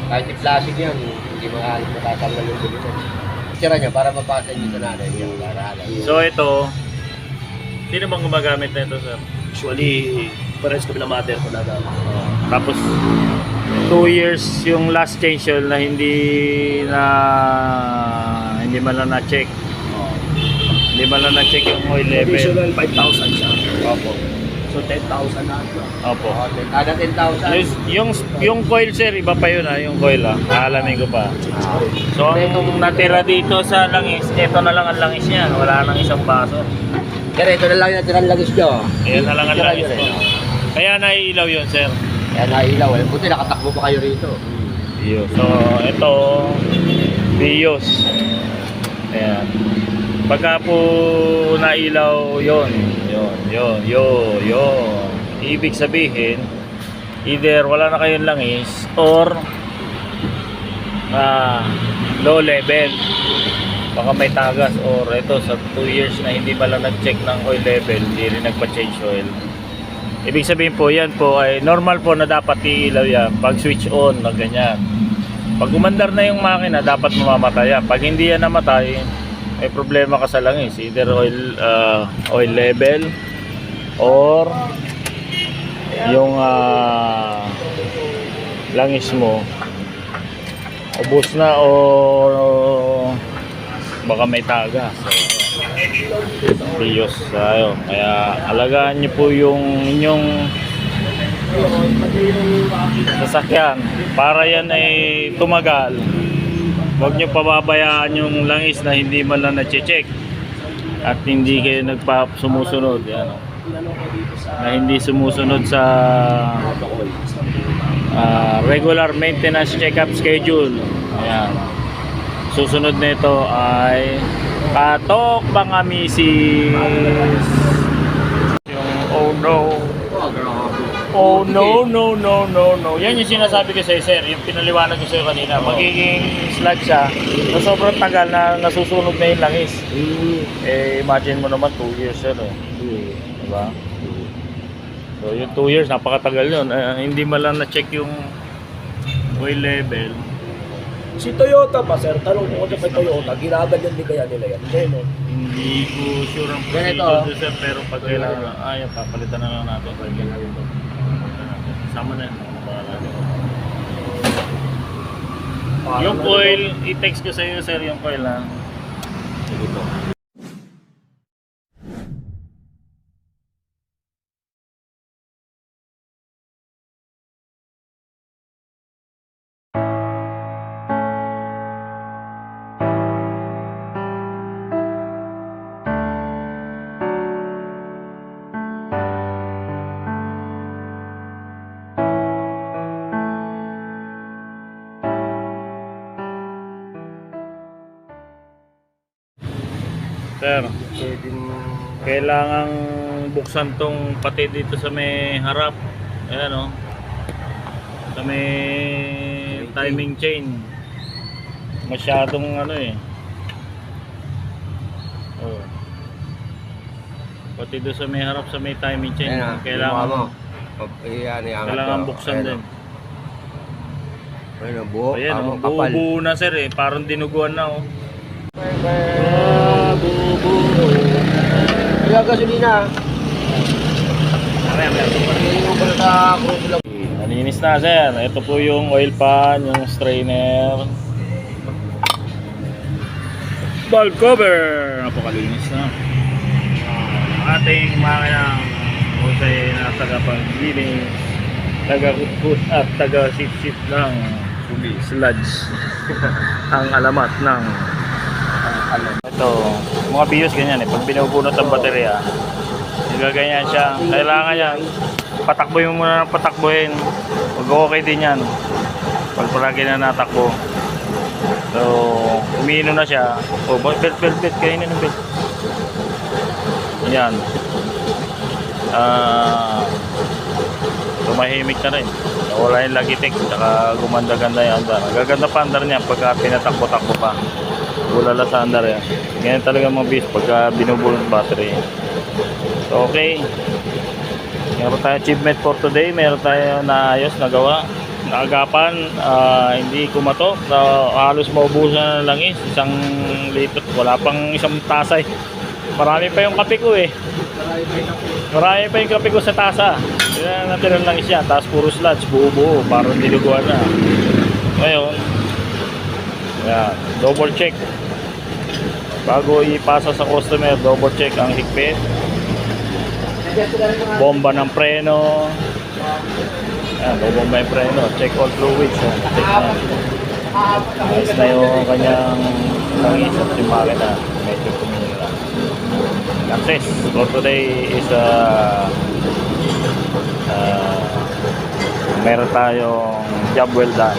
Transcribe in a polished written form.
Kahit yung plastic yan, hindi makatanggal yung gulo. Tira niya para mapasa niyo sa nanay niya. So ito, sino bang gumagamit na ito, sir? Usually, parehas kami na mother ko na gamit. Tapos 2 years yung last change oil na hindi man lang na-check. Hindi man lang na-check yung oil level. Additional 5,000 siya. Opo. So 10,000 na. Opo. Kada 10,000. Yung coil, sir, iba pa yun, yung coil, alamin ko pa. So ang natira dito sa langis, ito na lang ang langis niya, wala nang isang baso. Kaya ito na lang yung natirang langis nyo. Ayan na lang ang langis ko. Kaya naiilaw yun, sir. Kaya nailaw. Buti nakatakbo pa kayo rito. So ito, Bios. Ayan. Pagka po nailaw yon. Ibig sabihin, either wala na kayong langis or low level. Baka may tagas or ito sa 2 years na hindi ba lang nag-check ng oil level, hindi rin nagpa-change oil. Ibig sabihin po, yan po ay normal po na dapat iilaw yan pag switch on na ganyan. Pag umandar na yung makina, dapat mamamatay yan. Pag hindi yan namatay, may problema ka sa langis, either oil level or yung langis mo ubos na o baka may taga. So Bios tayo. Kaya alagaan nyo po yung inyong sasakyan para yan ay tumagal. Huwag nyo pababayaan yung langis na hindi man lang na-check at hindi kayo sumusunod yan, na hindi sumusunod sa regular maintenance check-up schedule. Ayan. Susunod nito ay patok mga misis. Yung oh no. Yan yung sinasabi ko sa'yo, sir. Yung pinaliwanag ko sa'yo kanina. Magiging sludge siya na sobrang tagal na nasusunog na yung langis. Imagine mo naman 2 years yun. Diba? So yung 2 years, napakatagal yun. Hindi man lang na-check yung oil level. Si Toyota pa, sir, tanong ko kay Toyota, ginaganyan din kaya nila yan? Hindi ko sure ang procedure, sir, pero pag kailangan, papalitan na lang natin. Sama na yun. Yung coil, i-text ko sa iyo, sir, yung coil, ha? Sige po. Sir, kailangang buksan tong pati dito sa may harap. Ayan, sa may timing chain. Masyadong pati doon sa may harap sa may timing chain. Kailangan buksan din. Ayan, buo na, sir, parang dinuguan na. Kaya gasolina. Nalinis na, sir. Ito po yung oil pan, yung strainer, valve cover. Napakalinis na. Ating makina husay na tagapaglinis, taga-kut at taga-sip-sip ng sludge. Ang alamat ng ito, mga Bios ganyan pag binubunot ang baterya, gaganyan siya. Kailangan yan patakboy mo muna ng patakboyin. Pag okay din yan pag palagi na natakbo. So umino na siya. Belt kainin ng belt. Yan. Tumahimik na rin, wala yung lagitik, saka gumanda-ganda yung andar. Gaganda pa andar niya pagka pinatakbo-takbo pa. Ulala sa andar yan. Ganyan talaga mga bis pagka binubulong battery. So okay, Meron tayong achievement for today. Meron tayong naayos, nagawa. Naagapan, hindi kumatok. Halos maubusan ng langis. 1 litro. Wala pang 1 tasay. Marami pa yung kape ko eh. Marami pa yung kape ko sa tasa. Yan natira ng langis yan. Tapos puro sludge, buo-buo. Parang diluguan na. Ngayon, yan, double check. Bago ipasa sa customer, double check ang higpit. Bomba ng preno. Yan, bomba yung preno. Check all fluids. Check na. Ayos na yung kanyang langis at yung makina. Medyo kumila. Success for today is meron tayong job well done.